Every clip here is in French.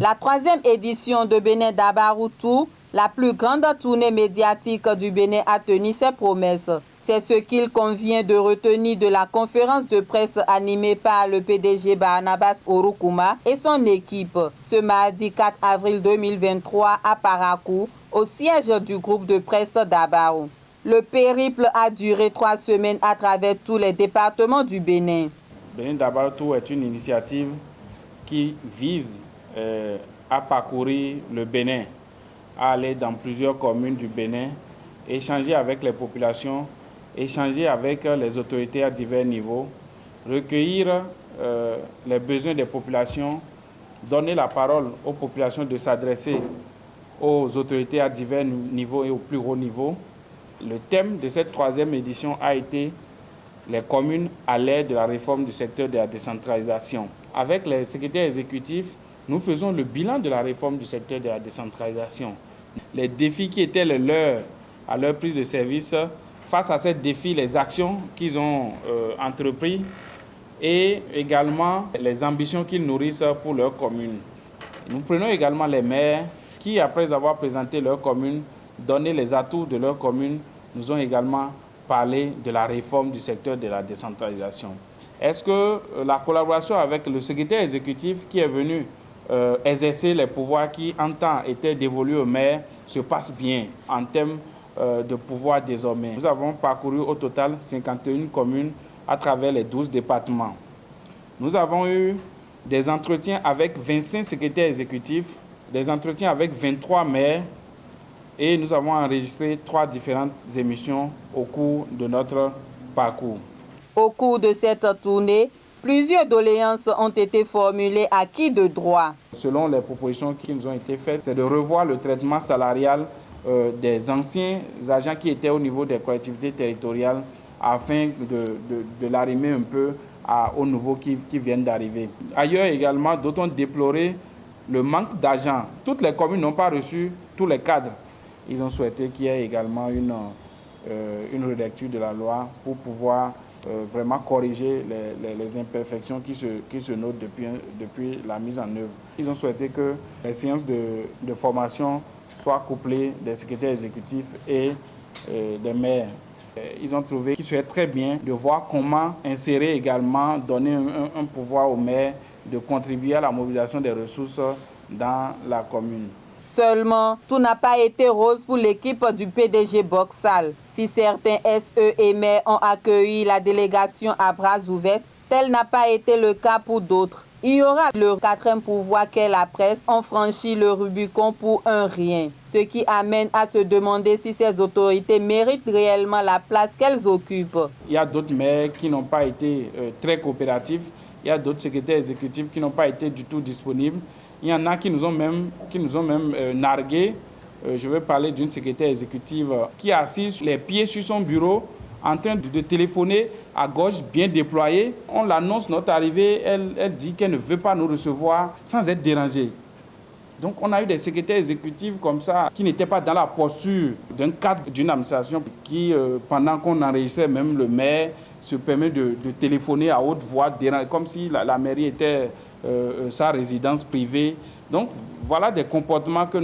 La troisième édition de Bénin Dabarou Tour, la plus grande tournée médiatique du Bénin, a tenu ses promesses. C'est ce qu'il convient de retenir de la conférence de presse animée par le PDG Barnabas Orukuma et son équipe ce mardi 4 avril 2023 à Parakou, au siège du groupe de presse Dabarou. Le périple a duré 3 semaines à travers tous les départements du Bénin. Bénin Dabarou Tour est une initiative qui vise à parcourir le Bénin, à aller dans plusieurs communes du Bénin, échanger avec les populations, échanger avec les autorités à divers niveaux, recueillir les besoins des populations, donner la parole aux populations de s'adresser aux autorités à divers niveaux et au plus haut niveau. Le thème de cette troisième édition a été les communes à l'ère de la réforme du secteur de la décentralisation. Avec les secrétaires exécutifs, nous faisons le bilan de la réforme du secteur de la décentralisation. Les défis qui étaient les leurs à leur prise de service, face à ces défis, les actions qu'ils ont entreprises et également les ambitions qu'ils nourrissent pour leur commune. Nous prenons également les maires qui, après avoir présenté leur commune, donné les atouts de leur commune, nous ont également parlé de la réforme du secteur de la décentralisation. Est-ce que la collaboration avec le secrétaire exécutif qui est venu exercer les pouvoirs qui en temps étaient dévolus aux maires se passe bien en termes de pouvoir désormais? Nous avons parcouru au total 51 communes à travers les 12 départements. Nous avons eu des entretiens avec 25 secrétaires exécutifs, des entretiens avec 23 maires, et nous avons enregistré 3 différentes émissions au cours de notre parcours. Au cours de cette tournée, plusieurs doléances ont été formulées à qui de droit. Selon les propositions qui nous ont été faites, c'est de revoir le traitement salarial des anciens agents qui étaient au niveau des collectivités territoriales afin de l'arrimer un peu aux nouveaux qui viennent d'arriver. Ailleurs également, d'autres ont déploré le manque d'agents. Toutes les communes n'ont pas reçu tous les cadres. Ils ont souhaité qu'il y ait également une relecture de la loi pour pouvoir vraiment corriger les imperfections qui se notent depuis la mise en œuvre. Ils ont souhaité que les séances de formation soient couplées des secrétaires exécutifs et des maires. Ils ont trouvé qu'il serait très bien de voir comment insérer également, donner un pouvoir aux maires de contribuer à la mobilisation des ressources dans la commune. Seulement, tout n'a pas été rose pour l'équipe du PDG Boxal. Si certains SE et maires ont accueilli la délégation à bras ouverts, tel n'a pas été le cas pour d'autres. Il y aura le 4e pouvoir qu'est la presse, ont franchi le Rubicon pour un rien. Ce qui amène à se demander si ces autorités méritent réellement la place qu'elles occupent. Il y a d'autres maires qui n'ont pas été très coopératifs. Il y a d'autres secrétaires exécutifs qui n'ont pas été du tout disponibles. Il y en a qui nous ont même nargués. Je vais parler d'une secrétaire exécutive qui est assise les pieds sur son bureau en train de téléphoner à gauche, bien déployée. On l'annonce notre arrivée, elle dit qu'elle ne veut pas nous recevoir sans être dérangée. Donc on a eu des secrétaires exécutifs comme ça qui n'étaient pas dans la posture d'un cadre d'une administration qui, pendant qu'on enregistrait même le maire, se permet de téléphoner à haute voix, comme si la mairie était sa résidence privée. Donc voilà des comportements que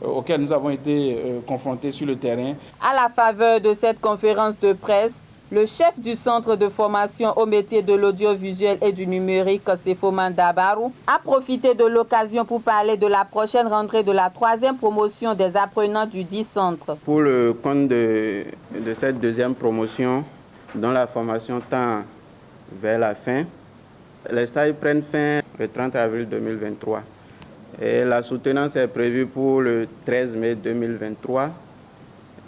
auxquels nous avons été confrontés sur le terrain. À la faveur de cette conférence de presse, le chef du centre de formation au métier de l'audiovisuel et du numérique, Sefoman Dabarou, a profité de l'occasion pour parler de la prochaine rentrée de la 3e promotion des apprenants du dit centre. Pour le compte de cette 2e promotion, dont la formation tend vers la fin, les stages prennent fin le 30 avril 2023. Et la soutenance est prévue pour le 13 mai 2023.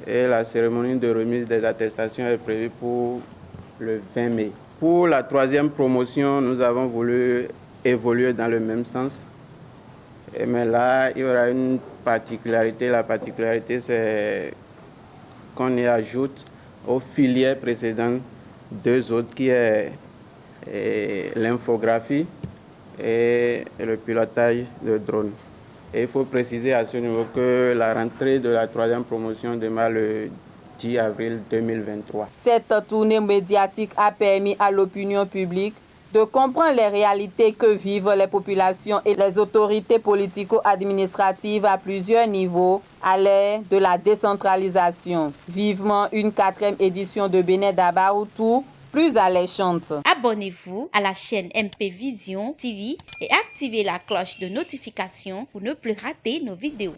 Et la cérémonie de remise des attestations est prévue pour le 20 mai. Pour la 3e promotion, nous avons voulu évoluer dans le même sens. Mais là, il y aura une particularité. La particularité, c'est qu'on y ajoute aux filières précédentes 2 autres qui est l'infographie et le pilotage de drones. Et il faut préciser à ce niveau que la rentrée de la 3e promotion démarre le 10 avril 2023. Cette tournée médiatique a permis à l'opinion publique de comprendre les réalités que vivent les populations et les autorités politico-administratives à plusieurs niveaux à l'ère de la décentralisation. Vivement une 4e édition de Bénin d'Abaroutou plus alléchante. Abonnez-vous à la chaîne MP Vision TV et activez la cloche de notification pour ne plus rater nos vidéos.